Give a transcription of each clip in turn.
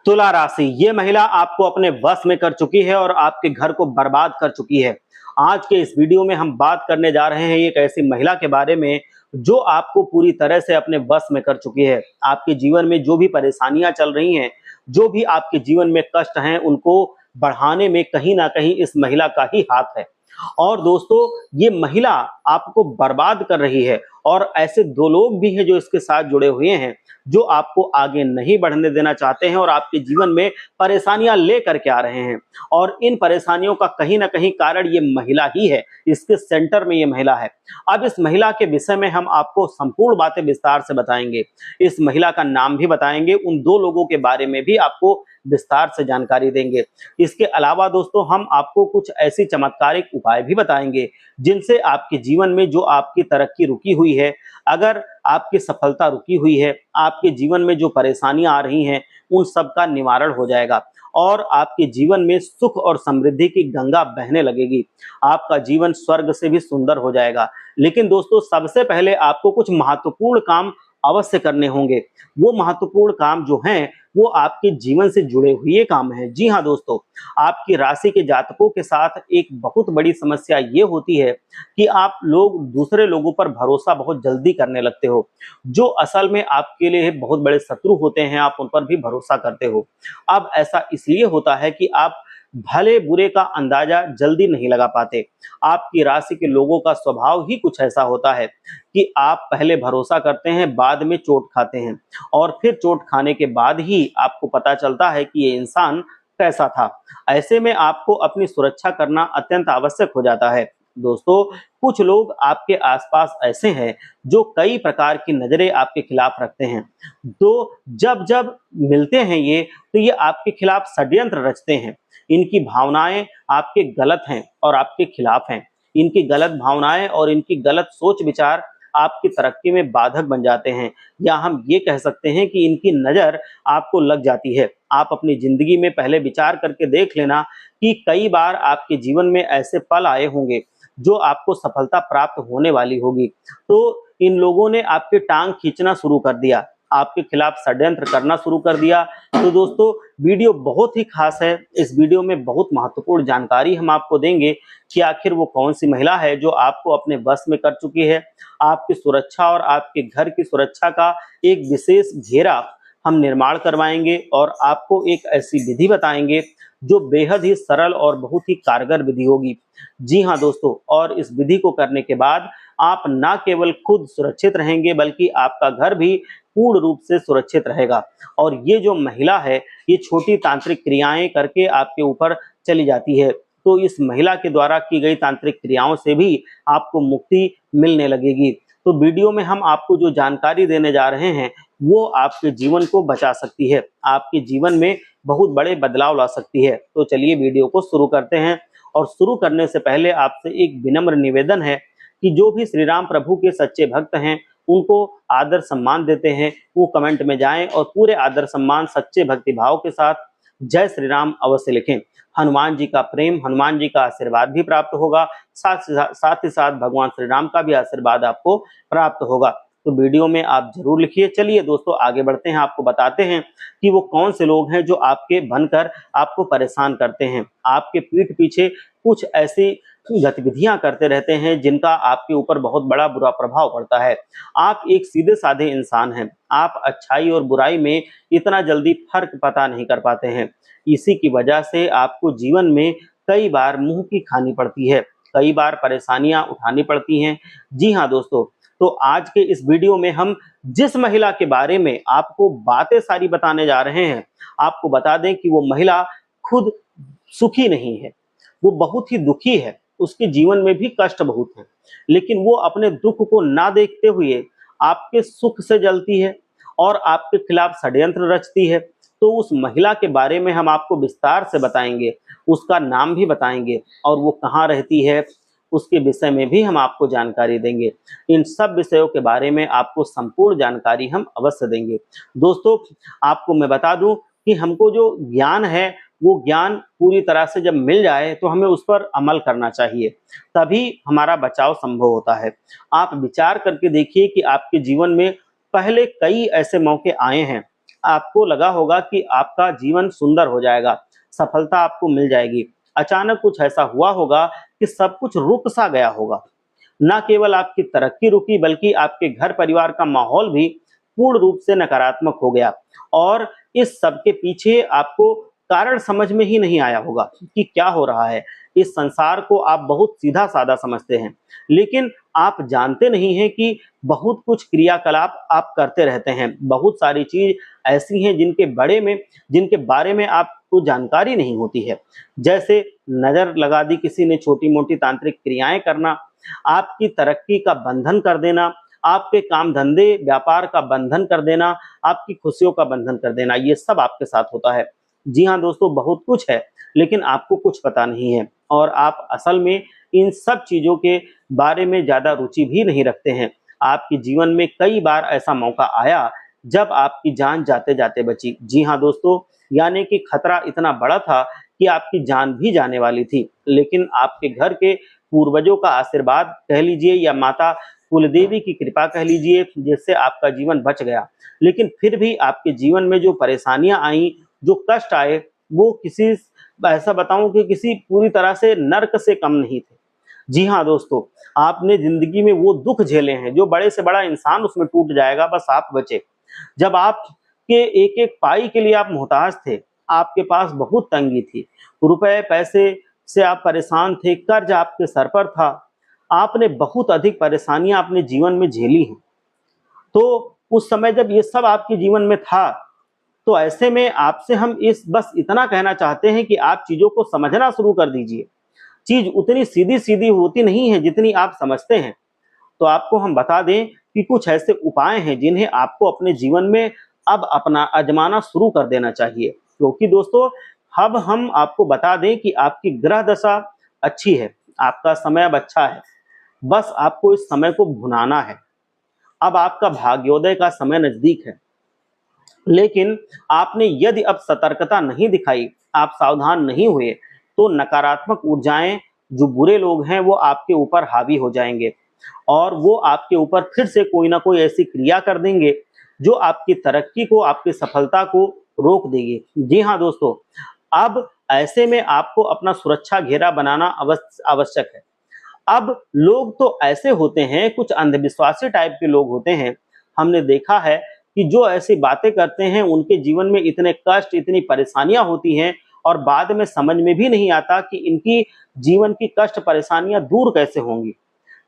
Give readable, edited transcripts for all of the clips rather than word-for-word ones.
तुला राशि, ये महिला आपको अपने वश में कर चुकी है और आपके घर को बर्बाद कर चुकी है। आज के इस वीडियो में हम बात करने जा रहे हैं एक ऐसी महिला के बारे में जो आपको पूरी तरह से अपने वश में कर चुकी है। आपके जीवन में जो भी परेशानियां चल रही हैं, जो भी आपके जीवन में कष्ट हैं, उनको बढ़ाने में कहीं ना कहीं इस महिला का ही हाथ है। और दोस्तों, ये महिला आपको बर्बाद कर रही है और ऐसे दो लोग भी हैं जो इसके साथ जुड़े हुए हैं, जो आपको आगे नहीं बढ़ने देना चाहते हैं और आपके जीवन में परेशानियां लेकर के आ रहे हैं। और इन परेशानियों का कहीं ना कहीं कारण ये महिला ही है, इसके सेंटर में ये महिला है। अब इस महिला के विषय में हम आपको संपूर्ण बातें विस्तार से बताएंगे। इस महिला का नाम भी बताएंगे, उन दो लोगों के बारे में भी आपको विस्तार से जानकारी देंगे। इसके अलावा दोस्तों, हम आपको कुछ ऐसी चमत्कारिक उपाय भी बताएंगे जिनसे आपके जीवन में जो आपकी तरक्की रुकी हुई है, अगर आपकी सफलता रुकी हुई है, आपके जीवन में जो परेशानियां आ रही हैं, उन सब का निवारण हो जाएगा और आपके जीवन में सुख और समृद्धि की गंगा बहने लगेगी। आपका जीवन स्वर्ग से भी सुंदर हो जाएगा। लेकिन दोस्तों, सबसे पहले आपको कुछ महत्वपूर्ण काम अवश्य करने होंगे। वो महत्वपूर्ण काम जो हैं, वो आपके जीवन से जुड़े हुए काम हैं। जी हाँ दोस्तों, आपकी राशि के जातकों के साथ एक बहुत बड़ी समस्या ये होती है कि आप लोग दूसरे लोगों पर भरोसा बहुत जल्दी करने लगते हो। जो असल में आपके लिए बहुत बड़े शत्रु होते हैं, आप उन पर भी भरोसा करते हो। अब ऐसा इसलिए होता है कि आप भले बुरे का अंदाजा जल्दी नहीं लगा पाते। आपकी राशि के लोगों का स्वभाव ही कुछ ऐसा होता है कि आप पहले भरोसा करते हैं, बाद में चोट खाते हैं और फिर चोट खाने के बाद ही आपको पता चलता है कि ये इंसान कैसा था। ऐसे में आपको अपनी सुरक्षा करना अत्यंत आवश्यक हो जाता है। दोस्तों, कुछ लोग आपके आसपास ऐसे हैं जो कई प्रकार की नजरें आपके खिलाफ रखते हैं। तो जब जब मिलते हैं ये, तो ये आपके खिलाफ षड्यंत्र रचते हैं। इनकी भावनाएं आपके गलत हैं और आपके खिलाफ हैं। इनकी गलत भावनाएं और इनकी गलत सोच विचार आपकी तरक्की में बाधक बन जाते हैं, या हम ये कह सकते हैं कि इनकी नजर आपको लग जाती है। आप अपनी जिंदगी में पहले विचार करके देख लेना कि कई बार आपके जीवन में ऐसे पल आए होंगे जो आपको सफलता प्राप्त होने वाली होगी, तो इन लोगों ने आपकी टांग खींचना शुरू कर दिया, आपके खिलाफ षड्यंत्र करना शुरू कर दिया। तो दोस्तों, वीडियो बहुत ही खास है। इस वीडियो में बहुत महत्वपूर्ण जानकारी हम आपको देंगे कि आखिर वो कौन सी महिला है जो आपको अपने वश में कर चुकी है। आपकी सुरक्षा और आपके घर की सुरक्षा का एक विशेष घेरा हम निर्माण करवाएंगे और आपको एक ऐसी विधि बताएंगे जो बेहद ही सरल और बहुत ही कारगर विधि होगी। जी हाँ दोस्तों, और इस विधि को करने के बाद आप ना केवल खुद सुरक्षित रहेंगे, बल्कि आपका घर भी पूर्ण रूप से सुरक्षित रहेगा। और ये जो महिला है, ये छोटी तांत्रिक क्रियाएं करके आपके ऊपर चली जाती है। तो इस महिला के द्वारा की गई तांत्रिक क्रियाओं से भी आपको मुक्ति मिलने लगेगी। तो वीडियो में हम आपको जो जानकारी देने जा रहे हैं, वो आपके जीवन को बचा सकती है, आपके जीवन में बहुत बड़े बदलाव ला सकती है। तो चलिए वीडियो को शुरू करते हैं। और शुरू करने से पहले आपसे एक विनम्र निवेदन है कि जो भी श्री राम प्रभु के सच्चे भक्त हैं, उनको आदर सम्मान देते हैं, वो कमेंट में जाएं और पूरे आदर सम्मान सच्चे भक्ति भाव के साथ जय श्री राम अवश्य लिखें। हनुमान जी का प्रेम, हनुमान जी का आशीर्वाद भी प्राप्त होगा, साथ ही साथ भगवान श्री राम का भी आशीर्वाद आपको प्राप्त होगा। तो वीडियो में आप जरूर लिखिए। चलिए दोस्तों, आगे बढ़ते हैं। आपको बताते हैं कि वो कौन से लोग हैं जो आपके बनकर आपको परेशान करते हैं, आपके पीठ पीछे कुछ ऐसी गतिविधियां करते रहते हैं जिनका आपके ऊपर बहुत बड़ा बुरा प्रभाव पड़ता है। आप एक सीधे साधे इंसान हैं, आप अच्छाई और बुराई में इतना जल्दी फर्क पता नहीं कर पाते हैं। इसी की वजह से आपको जीवन में कई बार मुंह की खानी पड़ती है, कई बार परेशानियां उठानी पड़ती हैं। जी हाँ दोस्तों, तो आज के इस वीडियो में हम जिस महिला के बारे में आपको बातें सारी बताने जा रहे हैं, आपको बता दें कि वो महिला खुद सुखी नहीं है, वो बहुत ही दुखी है। उसके जीवन में भी कष्ट बहुत है, लेकिन वो अपने दुख को ना देखते हुए आपके सुख से जलती है और आपके खिलाफ षड्यंत्र रचती है। तो उस महिला के बारे में हम आपको विस्तार से बताएंगे, उसका नाम भी बताएंगे और वो कहाँ रहती है, उसके विषय में भी हम आपको जानकारी देंगे। इन सब विषयों के बारे में आपको संपूर्ण जानकारी हम अवश्य देंगे। दोस्तों, आपको मैं बता दूं कि हमको जो ज्ञान है, वो ज्ञान पूरी तरह से जब मिल जाए तो हमें उस पर अमल करना चाहिए, तभी हमारा बचाव संभव होता है। आप विचार करके देखिए कि आपके जीवन में पहले कई ऐसे मौके आए हैं, आपको लगा होगा कि आपका जीवन सुंदर हो जाएगा, सफलता आपको मिल जाएगी। अचानक कुछ ऐसा हुआ होगा कि सब कुछ रुक सा गया होगा। ना केवल आपकी तरक्की रुकी बल्कि आपके घर परिवार का माहौल भी पूर्ण रूप से नकारात्मक हो गया। और इस सब के पीछे आपको कारण समझ में ही नहीं आया होगा कि क्या हो रहा है। इस संसार को आप बहुत सीधा साधा समझते हैं, लेकिन आप जानते नहीं हैं कि बहुत कुछ क्रियाकलाप आप करते रहते हैं। बहुत सारी चीज ऐसी हैं जिनके बारे में आपको जानकारी नहीं होती है। जैसे नजर लगा दी किसी ने, छोटी मोटी तांत्रिक क्रियाएं करना, आपकी तरक्की का बंधन कर देना, आपके काम धंधे व्यापार का बंधन कर देना, आपकी खुशियों का बंधन कर देना, ये सब आपके साथ होता है। जी हाँ दोस्तों, बहुत कुछ है लेकिन आपको कुछ पता नहीं है और आप असल में इन सब चीजों के बारे में ज्यादा रुचि भी नहीं रखते हैं। आपके जीवन में कई बार ऐसा मौका आया जब आपकी जान जाते जाते बची। जी हाँ दोस्तों, यानी कि खतरा इतना बड़ा था कि आपकी जान भी जाने वाली थी, लेकिन आपके घर के पूर्वजों का आशीर्वाद कह लीजिए या माता कुलदेवी की कृपा कह लीजिए, जिससे आपका जीवन बच गया। लेकिन फिर भी आपके जीवन में जो परेशानियां आई, जो कष्ट आए, वो किसी ऐसा बताऊं कि किसी पूरी तरह से नर्क से कम नहीं थे। जी हाँ दोस्तों, आपने जिंदगी में वो दुख झेले हैं जो बड़े से बड़ा इंसान उसमें टूट जाएगा, बस आप बचे। जब आपके एक एक पाई के लिए आप मोहताज थे, आपके पास बहुत तंगी थी, रुपए पैसे से आप परेशान थे, कर्ज आपके सर पर था, आपने बहुत अधिक परेशानियां अपने जीवन में झेली हैं। तो उस समय जब ये सब आपके जीवन में था, तो ऐसे में आपसे हम इस बस इतना कहना चाहते हैं कि आप चीजों को समझना शुरू कर दीजिए। चीज उतनी सीधी सीधी होती नहीं है जितनी आप समझते हैं। तो आपको हम बता दें कि कुछ ऐसे उपाय हैं जिन्हें आपको अपने जीवन में अब अपना आजमाना शुरू कर देना चाहिए, क्योंकि दोस्तों अब हम आपको बता दें कि आपकी ग्रह दशा अच्छी है, आपका समय अब अच्छा है। बस आपको इस समय को भुनाना है। अब आपका भाग्योदय का समय नजदीक है, लेकिन आपने यदि अब सतर्कता नहीं दिखाई, आप सावधान नहीं हुए, तो नकारात्मक ऊर्जाएं, जो बुरे लोग हैं, वो आपके ऊपर हावी हो जाएंगे और वो आपके ऊपर फिर से कोई ना कोई ऐसी क्रिया कर देंगे जो आपकी तरक्की को, आपकी सफलता को रोक देगी। जी हाँ दोस्तों, अब ऐसे में आपको अपना सुरक्षा घेरा बनाना आवश्यक है। अब लोग तो ऐसे होते हैं, कुछ अंधविश्वासी टाइप के लोग होते हैं, हमने देखा है कि जो ऐसी बातें करते हैं उनके जीवन में इतने कष्ट, इतनी परेशानियां होती हैं और बाद में समझ में भी नहीं आता कि इनकी जीवन की कष्ट परेशानियां दूर कैसे होंगी।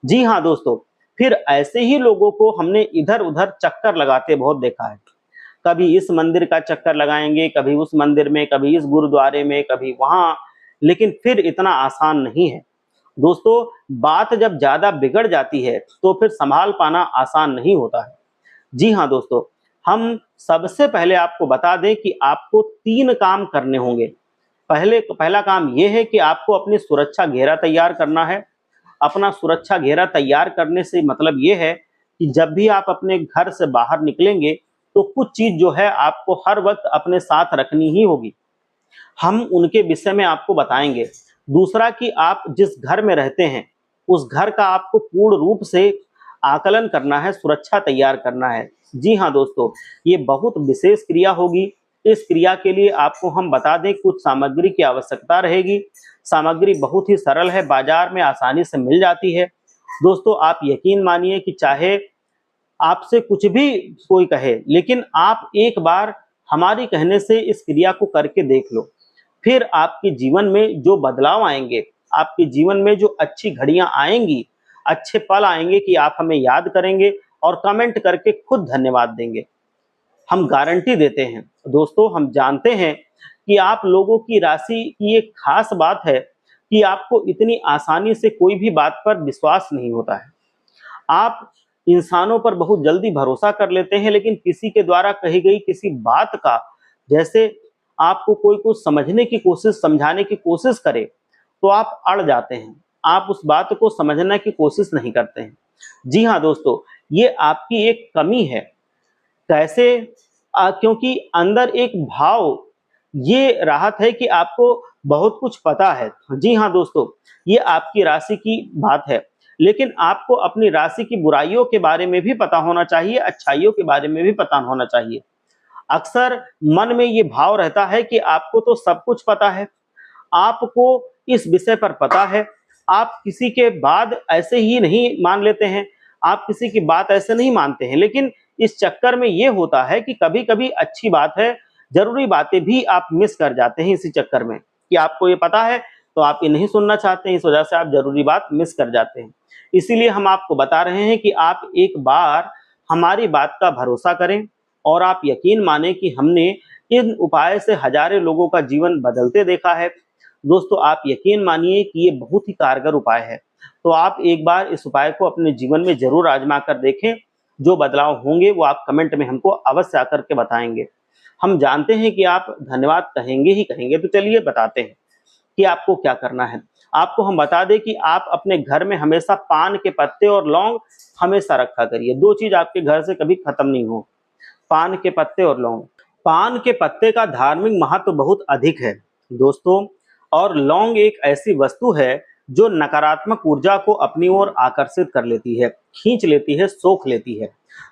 जी हाँ दोस्तों, फिर ऐसे ही लोगों को हमने इधर उधर चक्कर लगाते बहुत देखा है। कभी इस मंदिर का चक्कर लगाएंगे, कभी उस मंदिर में, कभी इस गुरुद्वारे में, कभी वहां, लेकिन फिर इतना आसान नहीं है दोस्तों। बात जब ज्यादा बिगड़ जाती है तो फिर संभाल पाना आसान नहीं होता है। जी हाँ दोस्तों, हम सबसे पहले आपको बता दें कि आपको 3 काम करने होंगे। पहला काम यह है कि आपको अपनी सुरक्षा घेरा तैयार करना है। अपना सुरक्षा घेरा तैयार करने से मतलब ये है कि जब भी आप अपने घर से बाहर निकलेंगे तो कुछ चीज जो है आपको हर वक्त अपने साथ रखनी ही होगी। हम उनके विषय में आपको बताएंगे। दूसरा कि आप जिस घर में रहते हैं उस घर का आपको पूर्ण रूप से आकलन करना है, सुरक्षा तैयार करना है। जी हाँ दोस्तों, ये बहुत विशेष क्रिया होगी। इस क्रिया के लिए आपको हम बता दें कुछ सामग्री की आवश्यकता रहेगी। सामग्री बहुत ही सरल है, बाजार में आसानी से मिल जाती है। दोस्तों आप यकीन मानिए कि चाहे आपसे कुछ भी कोई कहे, लेकिन आप एक बार हमारी कहने से इस क्रिया को करके देख लो, फिर आपके जीवन में जो बदलाव आएंगे, आपके जीवन में जो अच्छी घड़ियां आएंगी, अच्छे पल आएंगे कि आप हमें याद करेंगे और कमेंट करके खुद धन्यवाद देंगे। हम गारंटी देते हैं दोस्तों। हम जानते हैं कि आप लोगों की राशि की एक खास बात है कि आपको इतनी आसानी से कोई भी बात पर विश्वास नहीं होता है। आप इंसानों पर बहुत जल्दी भरोसा कर लेते हैं, लेकिन किसी के द्वारा कही गई किसी बात का, जैसे आपको कोई कुछ समझने की कोशिश, समझाने की कोशिश करे, तो आप अड़ जाते हैं। आप उस बात को समझने की कोशिश नहीं करते हैं। जी हाँ दोस्तों, ये आपकी एक कमी है। कैसे? क्योंकि अंदर एक भाव ये राहत है कि आपको बहुत कुछ पता है। जी हाँ दोस्तों, ये आपकी राशि की बात है, लेकिन आपको अपनी राशि की बुराइयों के बारे में भी पता होना चाहिए, अच्छाइयों के बारे में भी पता होना चाहिए। अक्सर मन में ये भाव रहता है कि आपको तो सब कुछ पता है, आपको इस विषय पर पता है, आप किसी के बाद ऐसे ही नहीं मान लेते हैं, आप किसी की बात ऐसे नहीं मानते हैं। लेकिन इस चक्कर में ये होता है कि कभी-कभी अच्छी बात है, ज़रूरी बातें भी आप मिस कर जाते हैं इसी चक्कर में कि आपको ये पता है, तो आप ये नहीं सुनना चाहते हैं, इस वजह से आप ज़रूरी बात मिस कर जाते हैं। इसीलिए हम आपको बता रहे हैं कि आप एक बार हमारी बात का भरोसा करें और आप यकीन मानें कि हमने इन उपाय से हज़ारों लोगों का जीवन बदलते देखा है। दोस्तों, आप यकीन मानिए कि ये बहुत ही कारगर उपाय है। तो आप एक बार इस उपाय को अपने जीवन में ज़रूर आज़मा कर देखें। जो बदलाव होंगे वो आप कमेंट में हमको अवश्य आकर के बताएँगे। हम जानते हैं कि आप धन्यवाद कहेंगे ही कहेंगे, तो चलिए बताते हैं कि आपको क्या करना है। आपको हम बता दें कि आप अपने घर में हमेशा पान के पत्ते और लौंग हमेशा रखा करिए। 2 चीज़ आपके घर से कभी खत्म नहीं हो, पान के पत्ते और लौंग। पान के पत्ते का धार्मिक महत्व बहुत अधिक है दोस्तों, और लौंग एक ऐसी वस्तु है जो नकारात्मक ऊर्जा को अपनी ओर आकर्षित कर लेती है, खींच लेती है, सोख लेती है,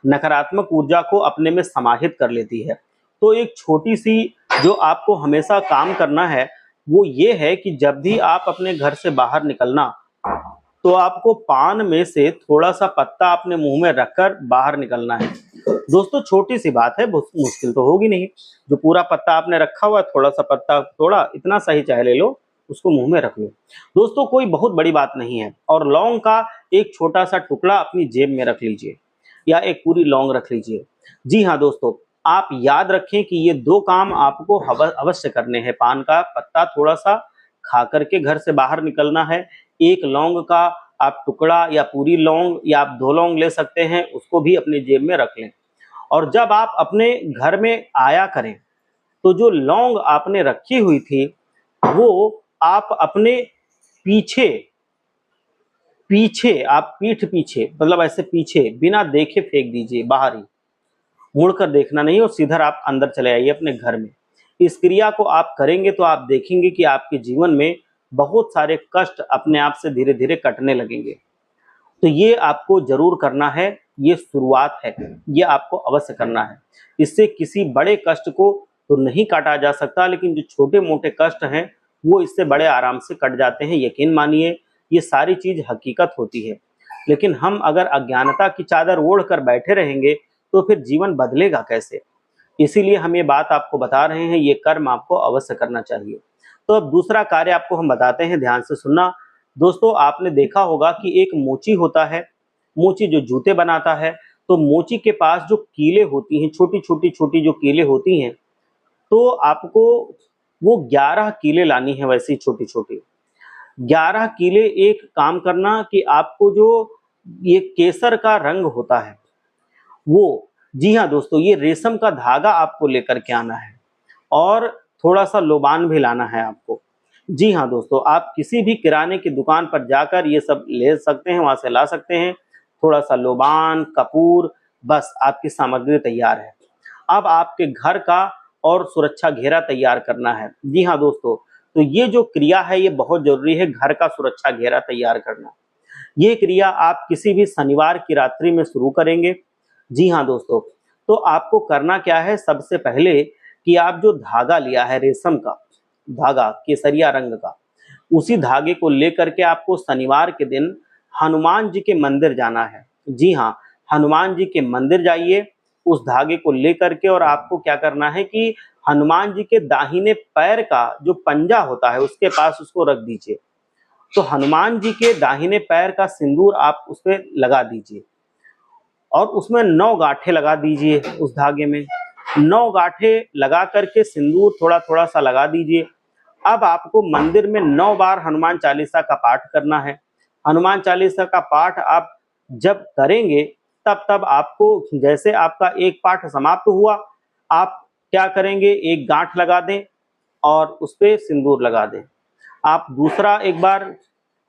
नकारात्मक ऊर्जा को अपने में समाहित कर लेती है। तो एक छोटी सी जो आपको हमेशा काम करना है वो ये है कि जब भी आप अपने घर से बाहर निकलना, तो आपको पान में से थोड़ा सा पत्ता अपने मुंह में रखकर बाहर निकलना है। दोस्तों, छोटी सी बात है, बहुत मुश्किल तो होगी नहीं। जो पूरा पत्ता आपने रखा हुआ है, थोड़ा सा पत्ता तोड़ा, इतना सही चाहे ले लो, उसको मुंह में रख लो। दोस्तों, कोई बहुत बड़ी बात नहीं है। और लौंग का एक छोटा सा टुकड़ा अपनी जेब में रख लीजिए या एक पूरी लौंग रख लीजिए। जी हाँ दोस्तों, आप याद रखें कि ये 2 काम आपको अवश्य करने हैं। पान का पत्ता थोड़ा सा खा करके घर से बाहर निकलना है, एक लौंग का आप टुकड़ा या पूरी लौंग या आप 2 लौंग ले सकते हैं, उसको भी अपनी जेब में रख लें। और जब आप अपने घर में आया करें, तो जो लौंग आपने रखी हुई थी, वो आप अपने पीछे पीछे आप पीठ पीछे, मतलब ऐसे पीछे बिना देखे फेंक दीजिए बाहर ही। मुड़कर देखना नहीं और सीधा आप अंदर चले आइए अपने घर में। इस क्रिया को आप करेंगे तो आप देखेंगे कि आपके जीवन में बहुत सारे कष्ट अपने आप से धीरे-धीरे कटने लगेंगे। तो ये आपको ज़रूर करना है, ये शुरुआत है, ये आपको अवश्य करना है। इससे किसी बड़े कष्ट को तो नहीं काटा जा सकता, लेकिन जो छोटे-मोटे कष्ट हैं, वो इससे बड़े आराम से कट जाते हैं। यकीन मानिए, ये सारी चीज़ हकीकत होती है। लेकिन हम अगर अज्ञानता की चादर ओढ़ कर बैठे रहेंगे, तो फिर जीवन बदलेगा कैसे? इसीलिए हम ये बात आपको बता रहे हैं, ये कर्म आपको अवश्य करना चाहिए। तो अब दूसरा कार्य आपको हम बताते हैं, ध्यान से सुनना। दोस्तों, आपने देखा होगा कि एक मोची होता है, मोची जो जूते बनाता है, तो मोची के पास जो कीलें होती हैं, छोटी-छोटी जो कीलें होती हैं, तो आपको वो 11 कीलें लानी है वैसी छोटी-छोटी। 11 कीलें। एक काम करना कि आपको जो ये केसर का रंग होता है, वो, जी हाँ दोस्तों, ये रेशम का धागा आपको लेकर के आना है और थोड़ा-सा लोबान भी लाना है आपको। जी हाँ दोस्तों, आप किसी भी किराने की दुकान पर जाकर ये सब ले सकते हैं, वहाँ से ला सकते हैं। थोड़ा-सा लोबान, कपूर, बस आपकी सामग्री तैयार है। अब आपके घर का और सुरक्षा घेरा तैयार करना है। जी हाँ दोस्तों, तो ये जो क्रिया है ये बहुत ज़रूरी है, घर का सुरक्षा घेरा तैयार करना। ये क्रिया आप किसी भी शनिवार की रात्रि में शुरू करेंगे। जी हाँ दोस्तों, तो आपको करना क्या है, सबसे पहले कि आप जो धागा लिया है रेशम का धागा, केसरिया रंग का, उसी धागे को लेकर के आपको शनिवार के दिन हनुमान जी के मंदिर जाना है। जी हाँ, हनुमान जी के मंदिर जाइए, उस धागे को लेकर के, और आपको क्या करना है कि हनुमान जी के दाहिने पैर का जो पंजा होता है उसके पास उसको रख दीजिए। तो हनुमान जी के दाहिने पैर का सिंदूर आप उसपे लगा दीजिए और उसमें 9 गांठें लगा दीजिए उस धागे में। 9 गांठें लगा करके सिंदूर थोड़ा-थोड़ा सा लगा दीजिए। अब आपको मंदिर में 9 बार हनुमान चालीसा का पाठ करना है। हनुमान चालीसा का पाठ आप जब करेंगे, तब आपको, जैसे आपका एक पाठ समाप्त हुआ, आप क्या करेंगे, एक गांठ लगा दें और उसपे सिंदूर लगा दें। आप दूसरा एक बार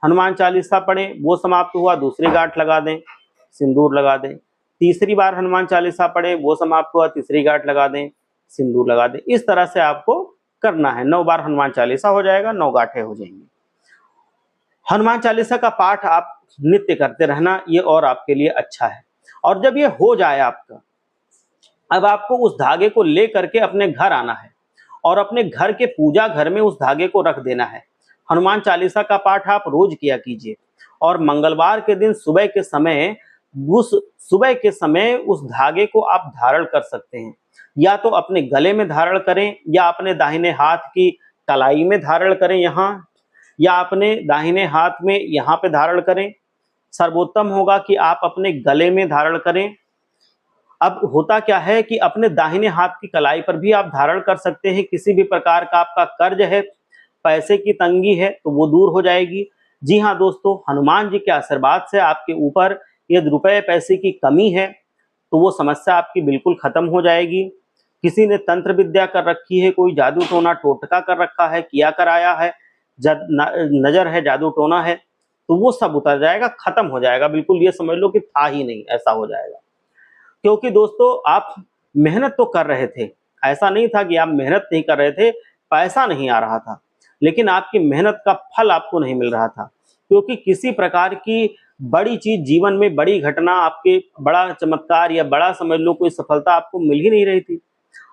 हनुमान चालीसा पढ़ें, वो समाप्त हुआ, दूसरी गांठ लगा दें, सिंदूर लगा दें। तीसरी बार हनुमान चालीसा पढ़ें, वो समाप्त हुआ, तीसरी गांठ लगा दें, सिंदूर लगा दें। इस तरह से आपको करना है। 9 बार हनुमान चालीसा हो जाएगा, 9 गांठें हो जाएंगी। हनुमान चालीसा का पाठ आप नित्य करते रहना, ये और आपके लिए अच्छा है। और जब ये हो जाए आपका, अब आपको उस धागे को ले करके अपने घर आना है और अपने घर के पूजा घर में उस धागे को रख देना है। हनुमान चालीसा का पाठ आप रोज किया कीजिए और मंगलवार के दिन उस सुबह के समय उस धागे को आप धारण कर सकते हैं। या तो अपने गले में धारण करें या अपने दाहिने हाथ की कलाई में धारण करें यहाँ, या अपने दाहिने हाथ में यहाँ पे धारण करें। सर्वोत्तम होगा कि आप अपने गले में धारण करें। अब होता क्या है कि अपने दाहिने हाथ की कलाई पर भी आप धारण कर सकते हैं। किसी भी प्रकार का आपका कर्ज है, पैसे की तंगी है, तो वो दूर हो जाएगी। जी हाँ दोस्तों, हनुमान जी के आशीर्वाद से आपके ऊपर यदि रुपए पैसे की कमी है तो वो समस्या आपकी बिल्कुल खत्म हो जाएगी। किसी ने तंत्र विद्या कर रखी है, कोई जादू टोना टोटका कर रखा है, किया कराया है, नजर है, जादू टोना है, तो वो सब उतर जाएगा, खत्म हो जाएगा। बिल्कुल ये समझ लो कि था ही नहीं, ऐसा हो जाएगा। क्योंकि दोस्तों आप मेहनत तो कर रहे थे, ऐसा नहीं था कि आप मेहनत नहीं कर रहे थे, पैसा नहीं आ रहा था, लेकिन आपकी मेहनत का फल आपको नहीं मिल रहा था। क्योंकि किसी प्रकार की बड़ी चीज जीवन में, बड़ी घटना, आपके बड़ा चमत्कार या बड़ा समझ लो कोई सफलता आपको मिल ही नहीं रही थी।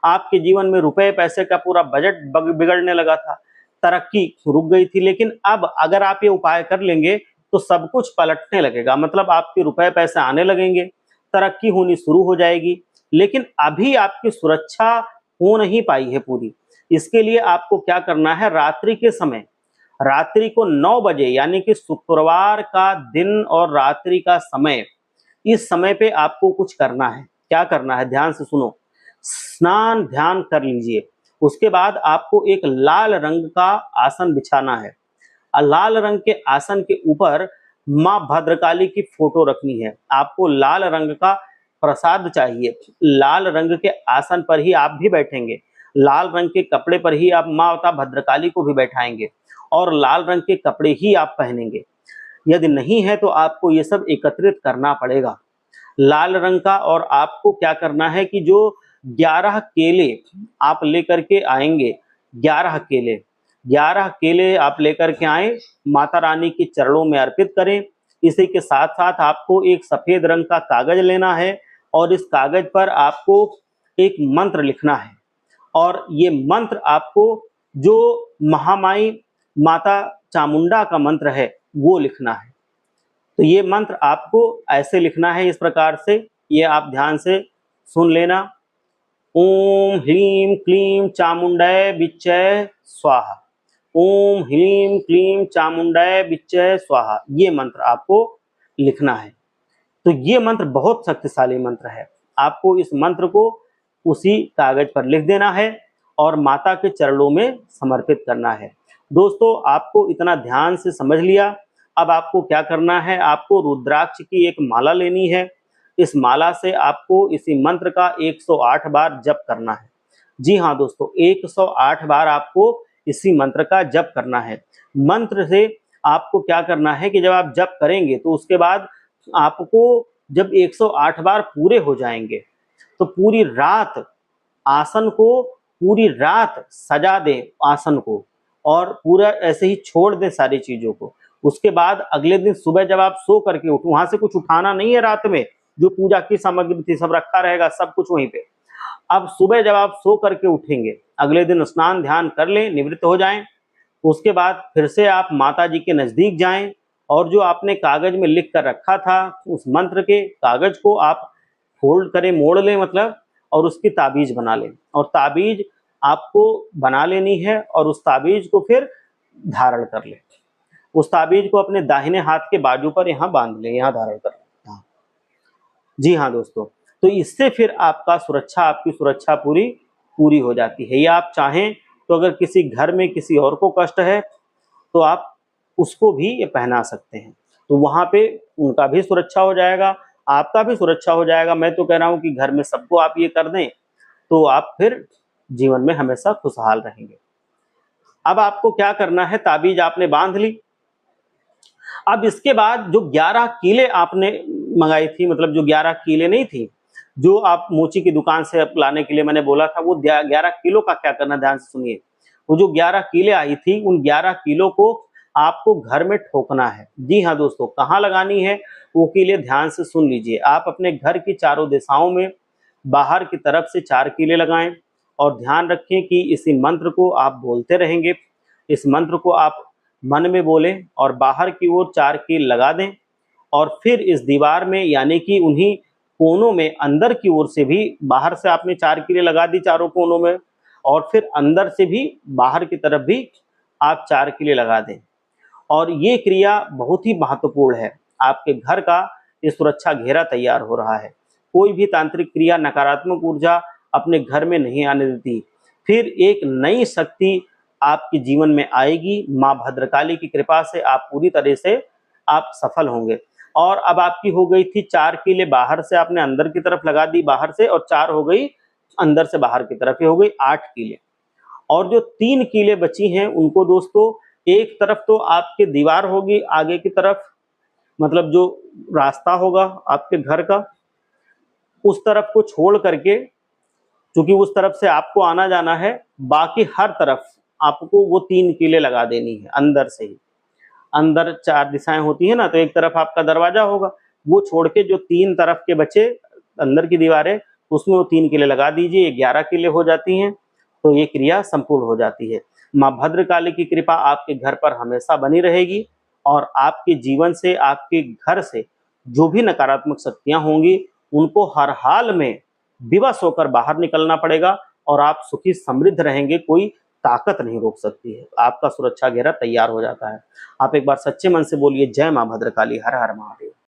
आपके जीवन में रुपए पैसे का पूरा बजट बिगड़ने लगा था, तरक्की रुक गई थी। लेकिन अब अगर आप ये उपाय कर लेंगे तो सब कुछ पलटने लगेगा, मतलब आपके रुपए पैसे आने लगेंगे, तरक्की होनी शुरू हो जाएगी। लेकिन अभी आपकी सुरक्षा हो नहीं पाई है पूरी। इसके लिए आपको क्या करना है, रात्रि के समय, रात्रि को 9 बजे यानी कि शुक्रवार का दिन और रात्रि का समय, इस समय पे आपको कुछ करना है। क्या करना है, ध्यान से सुनो। स्नान ध्यान कर लीजिए, उसके बाद आपको एक लाल रंग का आसन बिछाना है। लाल रंग के आसन के ऊपर माँ भद्रकाली की फोटो रखनी है। आपको लाल रंग का प्रसाद चाहिए। लाल रंग के आसन पर ही आप भी बैठेंगे, लाल रंग के कपड़े पर ही आप माता भद्रकाली को भी बैठाएंगे और लाल रंग के कपड़े ही आप पहनेंगे। यदि नहीं है तो आपको ये सब एकत्रित करना पड़ेगा, लाल रंग का। और आपको क्या करना है कि जो 11 केले आप लेकर के आएंगे, 11 केले आप लेकर के आए, माता रानी के चरणों में अर्पित करें। इसी के साथ साथ आपको एक सफेद रंग का कागज लेना है और इस कागज पर आपको एक मंत्र लिखना है। और ये मंत्र आपको जो महामाई माता चामुंडा का मंत्र है वो लिखना है। तो ये मंत्र आपको ऐसे लिखना है, इस प्रकार से, ये आप ध्यान से सुन लेना। ओम ह्रीं क्लीं चामुंडय विच्चय स्वाहा, ओम ह्रीं क्लीं चामुंडय विच्चय स्वाहा, ये मंत्र आपको लिखना है। तो ये मंत्र बहुत शक्तिशाली मंत्र है। आपको इस मंत्र को उसी कागज पर लिख देना है और माता के चरणों में समर्पित करना है। दोस्तों आपको इतना ध्यान से समझ लिया। अब आपको क्या करना है, आपको रुद्राक्ष की एक माला लेनी है। इस माला से आपको इसी मंत्र का 108 बार जप करना है। जी हाँ दोस्तों, 108 बार आपको इसी मंत्र का जप करना है। मंत्र से आपको क्या करना है कि जब आप जप करेंगे तो उसके बाद आपको जब 108 बार पूरे हो जाएंगे तो पूरी रात आसन को, पूरी रात सजा दें आसन को और पूरा ऐसे ही छोड़ दें सारी चीजों को। उसके बाद अगले दिन सुबह जब आप सो करके उठो, वहां से कुछ उठाना नहीं है, रात में जो पूजा की सामग्री थी सब रखा रहेगा, सब कुछ वहीं पे। अब सुबह जब आप सो करके उठेंगे, अगले दिन स्नान ध्यान कर लें, निवृत्त हो जाएं। उसके बाद फिर से आप माता जी के नजदीक जाएं और जो आपने कागज में लिख कर रखा था उस मंत्र के कागज को आप फोल्ड करें, मोड़ लें मतलब, और उसकी ताबीज बना लें। और ताबीज आपको बना लेनी है और उस ताबीज को फिर धारण कर लें। उस ताबीज को अपने दाहिने हाथ के बाजू पर यहाँ बांध लें, यहाँ धारण कर लें। जी हाँ दोस्तों, तो इससे फिर आपकी सुरक्षा पूरी हो जाती है। या आप चाहें तो अगर किसी घर में किसी और को कष्ट है तो आप उसको भी ये पहना सकते हैं, तो वहां पे उनका भी सुरक्षा हो जाएगा, आपका भी सुरक्षा हो जाएगा। मैं तो कह रहा हूं कि घर में सबको आप ये कर दें तो आप फिर जीवन में हमेशा खुशहाल रहेंगे। अब आपको क्या करना है, ताबीज आपने बांध ली। अब इसके बाद जो 11 कीले आपने मंगाई थी, मतलब जो 11 कीले नहीं थी जो आप मोची की दुकान से लाने के लिए मैंने बोला था, वो 11 किलो का क्या करना, ध्यान से सुनिए। वो जो 11 कीले आई थी, उन 11 किलो को आपको घर में ठोकना है। जी हाँ दोस्तों, कहाँ लगानी है वो कीले ध्यान से सुन लीजिए। आप अपने घर की चारों दिशाओं में बाहर की तरफ से 4 कीले लगाएं और ध्यान रखें कि इसी मंत्र को आप बोलते रहेंगे। इस मंत्र को आप मन में बोलें और बाहर की ओर 4 कील लगा दें और फिर इस दीवार में यानी कि उन्हीं कोनों में अंदर की ओर से भी, बाहर से आपने 4 कीले लगा दी चारों कोनों में और फिर अंदर से भी बाहर की तरफ भी आप 4 कीले लगा दें। और ये क्रिया बहुत ही महत्वपूर्ण है। आपके घर का ये सुरक्षा घेरा तैयार हो रहा है। कोई भी तांत्रिक क्रिया नकारात्मक ऊर्जा अपने घर में नहीं आने देती। फिर एक नई शक्ति आपके जीवन में आएगी। माँ भद्रकाली की कृपा से आप पूरी तरह से आप सफल होंगे। और अब आपकी हो गई थी 4 कीले बाहर से आपने अंदर की तरफ लगा दी बाहर से, और 4 हो गई अंदर से बाहर की तरफ, ये हो गई 8 कीले। और जो 3 कीले बची हैं उनको दोस्तों, एक तरफ तो आपकी दीवार होगी आगे की तरफ, मतलब जो रास्ता होगा आपके घर का, उस तरफ को छोड़ करके, क्योंकि उस तरफ से आपको आना जाना है, बाकी हर तरफ आपको वो 3 कीले लगा देनी है अंदर से ही। अंदर 4 दिशाएं होती है ना, तो एक तरफ आपका दरवाजा होगा, वो छोड़ के जो 3 तरफ के बचे अंदर की दीवारें, उसमें वो 3 कीले लगा दीजिए। 11 कीले हो जाती हैं, तो ये क्रिया संपूर्ण हो जाती है। माँ भद्रकाली की कृपा आपके घर पर हमेशा बनी रहेगी और आपके जीवन से, आपके घर से जो भी नकारात्मक शक्तियां होंगी, उनको हर हाल में विवश होकर बाहर निकलना पड़ेगा और आप सुखी समृद्ध रहेंगे। कोई ताकत नहीं रोक सकती है। आपका सुरक्षा घेरा तैयार हो जाता है। आप एक बार सच्चे मन से बोलिए, जय माँ भद्रकाली, हर हर महादेव।